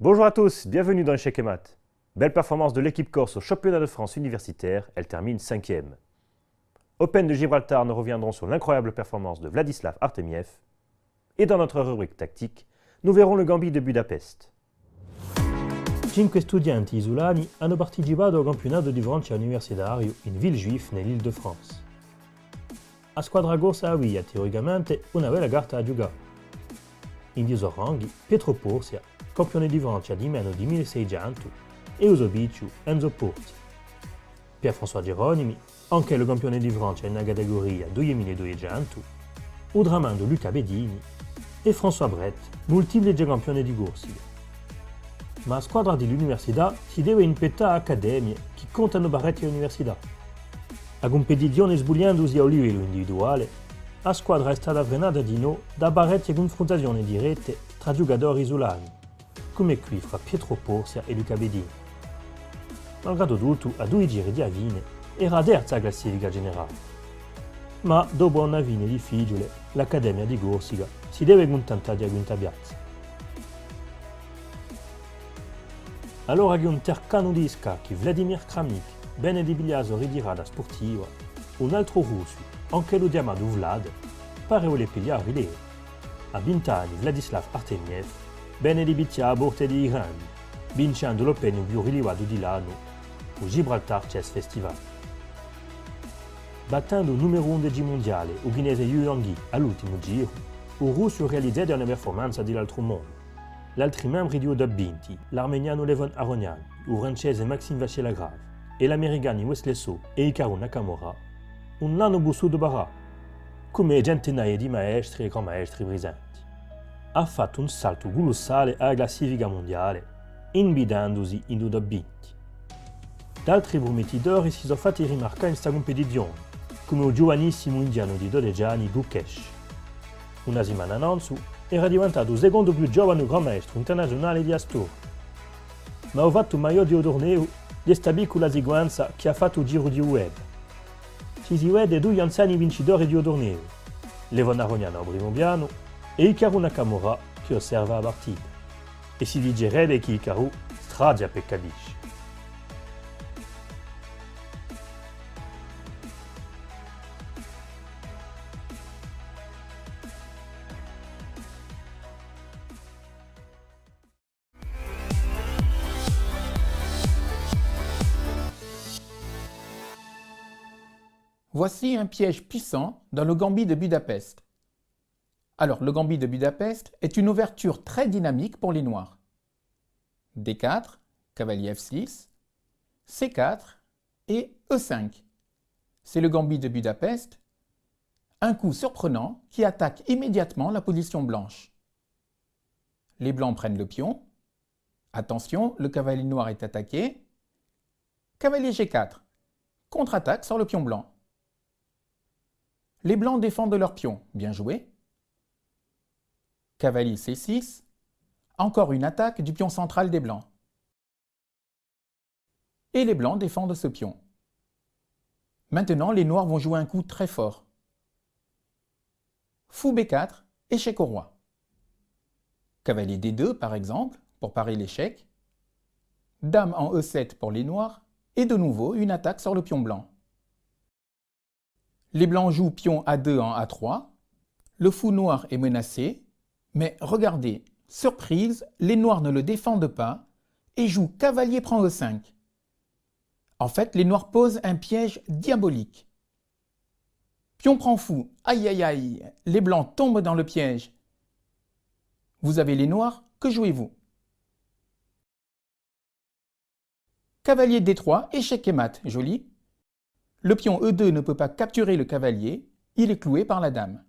Bonjour à tous, bienvenue dans Échecs et Maths. Belle performance de l'équipe corse au championnat de France universitaire, elle termine 5e. Open de Gibraltar, nous reviendrons sur l'incroyable performance de Vladislav Artemiev. Et dans notre rubrique tactique, nous verrons le Gambit de Budapest. 5 studenti isolani hanno partecipato al campionato di Francia universitario in Villejuif nell'Île-de-France. La squadra corsa aveva teoricamente una bella carta da giocare. In 10 ranghi, Pietro Porcia, campione di Francia di meno di 1600, e Usobiciu Enzo Porti. Pierre-François Geronimi, anche il campione di Francia in una categoria 2200, Udramando Luca Bedini e François Brett, molteplice campione di Corsica. Ma la squadra dell'università si deve impettare a accademie che contano parecchie università. La competizione sbugliandosi a livello individuale, la squadra è stata frenata di no da parecchie confrontazioni dirette tra giocatori isolani, come qui fra Pietro Porcia e Luca Bedini. Malgrado tutto, a 2 giri di avvine, era terza a classifica generale. Ma dopo una fine difficile, l'Accademia di Corsica si deve contentare di quinta piazza. Allora che un tercano di scacchi, Vladimir Kramnik, bene di bigliaso ritirata sportiva, un altro russo, anche lo chiamato Vlad, pare voler pigliare rilievo. A 20 anni Vladislav Artemiev, bene di bicchiare a borte di grandi, vincendo l'Open più rilevato di l'anno, il Gibraltar Chess Festival. Battendo il numero 11 mondiale, il ghinese Yu Yangui, all'ultimo giro, il russo realizza una performance dell'altro mondo. L'altri membri di Top 20, l'armeniano Levon Aronian, il francese Maxime Vachier-Lagrave e l'americano Wesley So e Hikaru Nakamura, non hanno bussato barà, come centinaia di maestri e grandmaestri presenti. Ha fatto un salto colossale alla classifica mondiale, invidandosi in Top 20. Altri promettitori si sono fatti rimarcare in questa competizione, come il giovanissimo indiano di 12 anni Gukesh. Una settimana innanzi era diventato il secondo più giovane gran maestro internazionale di Astur. Ma ha fatto il meglio di un torneo di questa piccola sequenza che ha fatto il giro di web. Ci si vede 2 anziani vincitori di un torneo, Levon Aronian al primo piano e Hikaru Nakamura che osserva la partita. E si dicerebbe che Hikaru stradia peccadisce. Voici un piège puissant dans le Gambit de Budapest. Alors, le Gambit de Budapest est une ouverture très dynamique pour les noirs. D4, cavalier F6, C4 et E5. C'est le Gambit de Budapest, un coup surprenant qui attaque immédiatement la position blanche. Les blancs prennent le pion. Attention, le cavalier noir est attaqué. Cavalier G4, contre-attaque sur le pion blanc. Les blancs défendent leur pion, bien joué. Cavalier C6, encore une attaque du pion central des blancs. Et les blancs défendent ce pion. Maintenant, les noirs vont jouer un coup très fort. Fou B4, échec au roi. Cavalier D2 par exemple, pour parer l'échec. Dame en E7 pour les noirs, et de nouveau une attaque sur le pion blanc. Les blancs jouent pion A2 en A3, le fou noir est menacé, mais regardez, surprise, les noirs ne le défendent pas et jouent cavalier prend E5. En fait, les noirs posent un piège diabolique. Pion prend fou, aïe aïe aïe, les blancs tombent dans le piège. Vous avez les noirs, que jouez-vous? Cavalier D3, échec et mat, joli. Le pion E2 ne peut pas capturer le cavalier, il est cloué par la dame.